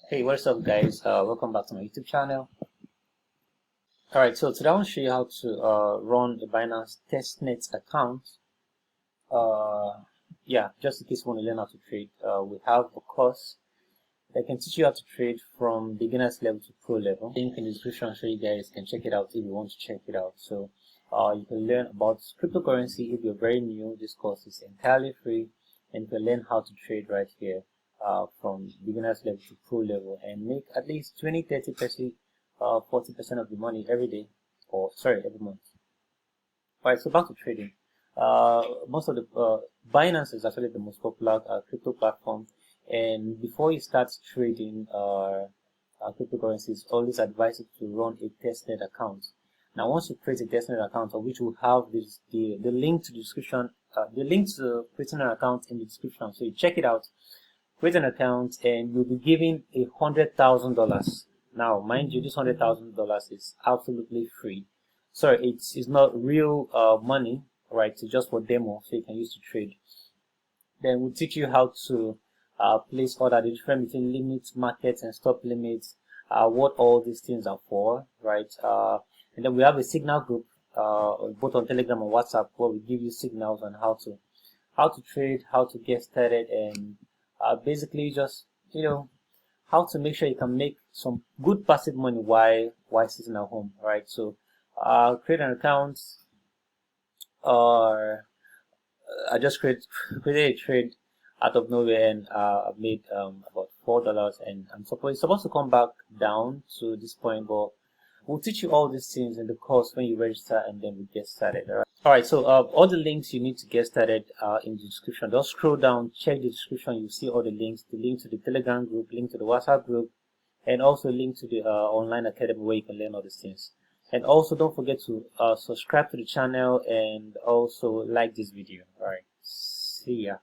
Hey, what's up, guys? Welcome back to my YouTube channel. Alright, so today I want to show you how to run a Binance Testnet account. Yeah, just in case you want to learn how to trade, we have a course that can teach you how to trade from beginner's level to pro level. Link in the description so you guys can check it out if you want to check it out. So you can learn about cryptocurrency if you're very new. This course is entirely free, and you can learn how to trade right here. From beginner's level to pro level and make at least 20, 30%, 40% of the money every day, or sorry, every month. Alright, so back to trading. Most of the Binance is actually the most popular crypto platform, and before you start trading cryptocurrency, it's always advised to run a testnet account. Now, once you create a testnet account, of which will have the link to the description, the link to creating an account in the description, so you check it out. Create an account and you'll be given $100,000. Now, mind you, this $100,000 is absolutely free. Sorry, it's not real money, right? It's just for demo, so you can use to trade. Then we'll teach you how to place order, the difference between limits, markets, and stop limits, what all these things are for, right? And then we have a signal group, both on Telegram and WhatsApp, where we give you signals on how to trade, how to get started, and basically just how to make sure you can make some good passive money while sitting at home, right? So create an account, or I just created a trade out of nowhere, and I've made about $4, and it's supposed to come back down to this point, but we'll teach you all these things in the course when you register, and then we get started. Alright, so all the links you need to get started are in the description. Just scroll down, check the description, you'll see all the links, the link to the Telegram group, link to the WhatsApp group, and also link to the online academy where you can learn all these things. And also don't forget to subscribe to the channel and also like this video. Alright, see ya.